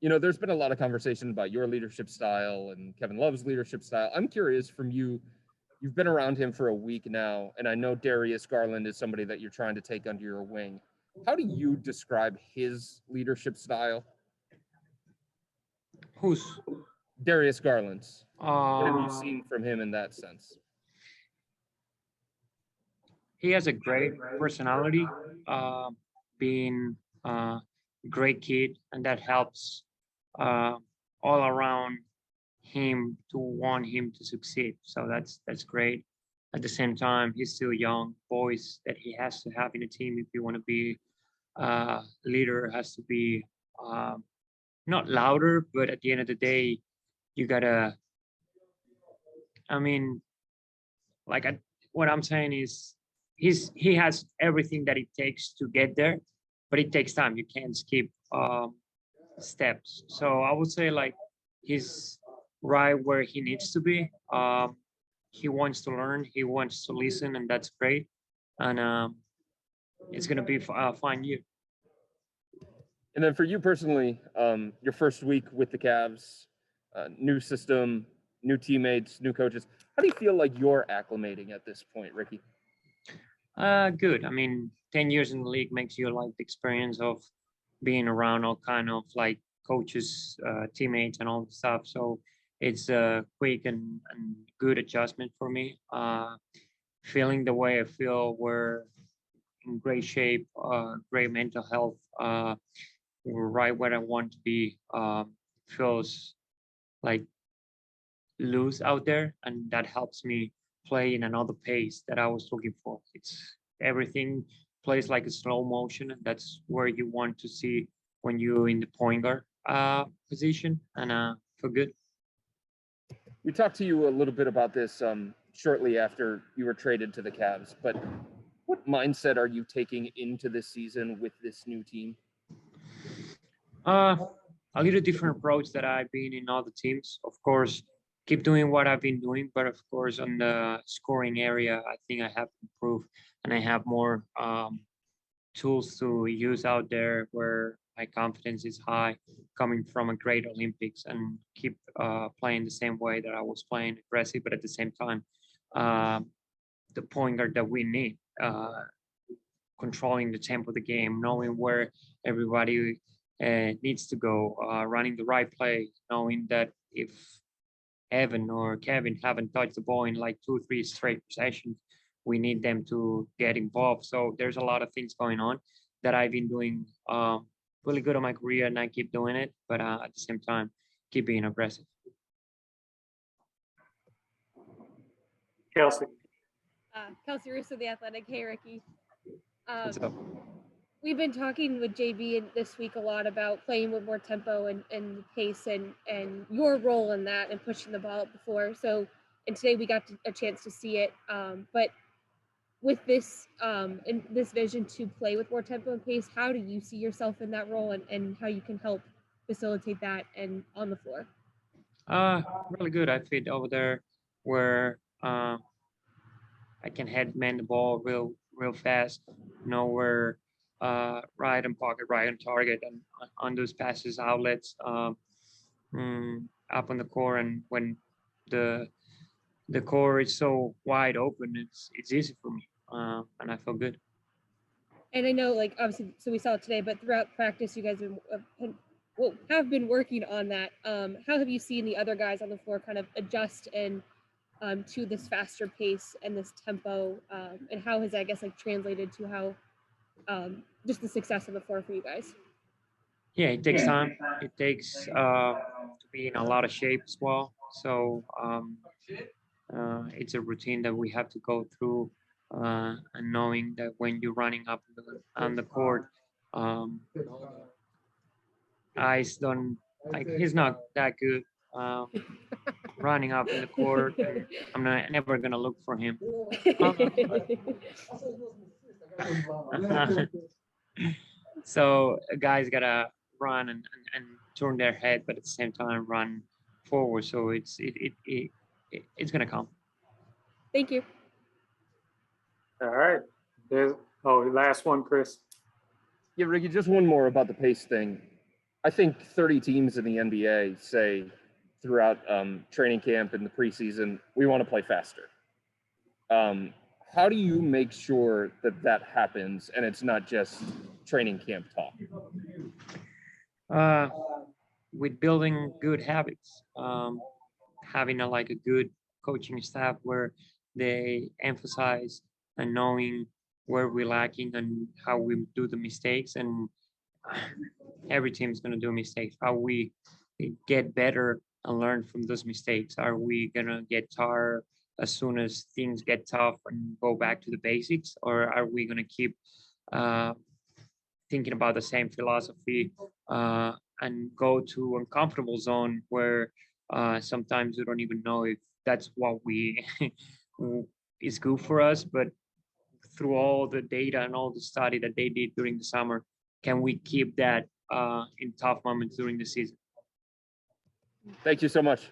there's been a lot of conversation about your leadership style and Kevin Love's leadership style. I'm curious from you, you've been around him for a week now, and I know Darius Garland is somebody that you're trying to take under your wing. How do you describe his leadership style? Who's? Darius Garland's. What have you seen from him in that sense? He has a great personality, being a great kid, and that helps all around him to want him to succeed. So that's great. At the same time, he's still young. Voice that he has to have in a team if you want to be a leader has to be not louder, but at the end of the day, you gotta. I mean, like what I'm saying is, he has everything that it takes to get there, but it takes time. You can't skip steps. So I would say like he's right where he needs to be. He wants to learn, he wants to listen, and that's great. And it's gonna be a fun year. And then for you personally, your first week with the Cavs, new system, new teammates, new coaches. How do you feel like you're acclimating at this point, Ricky? Good. I mean, 10 years in the league makes you like the experience of being around all kind of like coaches, teammates, and all the stuff. So it's a quick and good adjustment for me. Feeling the way I feel, we're in great shape, great mental health, we're right where I want to be. Feels like loose out there, and that helps me play in another pace that I was looking for. It's everything plays like a slow motion, and that's where you want to see when you're in the point guard position, and feel good. We talked to you a little bit about this shortly after you were traded to the Cavs, but what mindset are you taking into this season with this new team? A little different approach that I've been in other teams. Of course, keep doing what I've been doing, but of course, on the scoring area, I think I have improved, and I have more tools to use out there where my confidence is high, coming from a great Olympics, and keep playing the same way that I was playing, aggressive, but at the same time, the point guard that we need, controlling the tempo of the game, knowing where everybody needs to go, running the right play, knowing that if Evan or Kevin haven't touched the ball in like 2-3 straight possessions, we need them to get involved. So there's a lot of things going on that I've been doing really good in my career, and I keep doing it, but at the same time, keep being aggressive. Kelsey. Kelsey Russo, The Athletic. Hey, Ricky. What's up? We've been talking with JB this week a lot about playing with more tempo and pace and your role in that and pushing the ball up the floor. So, and today we got a chance to see it. But with this and this vision to play with more tempo and pace, how do you see yourself in that role, and how you can help facilitate that and on the floor? Really good. I fit over there where I can headman the ball real fast, know where right on pocket, right on target, and on those passes, outlets, up on the core. And when the core is so wide open, it's easy for me, and I feel good. And I know, like, obviously, so we saw it today, but throughout practice, you guys have been working on that. How have you seen the other guys on the floor kind of adjust and to this faster pace and this tempo, and how has that, I guess, like translated to how just the success on the floor for you guys? Yeah, it takes time. It takes to be in a lot of shape as well. So it's a routine that we have to go through, and knowing that when you're running up on the court, eyes don't like he's not that good. Running up in the court, I'm never gonna look for him. So a guy's gotta run and turn their head, but at the same time run forward. So it's gonna come. Thank you. All right. Last one, Chris. Yeah, Ricky, just one more about the pace thing. I think 30 teams in the NBA say throughout training camp and the preseason, we want to play faster. How do you make sure that that happens and it's not just training camp talk? With building good habits, having a good coaching staff where they emphasize and knowing where we're lacking and how we do the mistakes, and every team is going to do mistakes. How we get better and learn from those mistakes. Are we going to get tired as soon as things get tough and go back to the basics, or are we going to keep thinking about the same philosophy and go to uncomfortable zone where sometimes we don't even know if that's what we is good for us, but through all the data and all the study that they did during the summer, can we keep that in tough moments during the season? Thank you so much.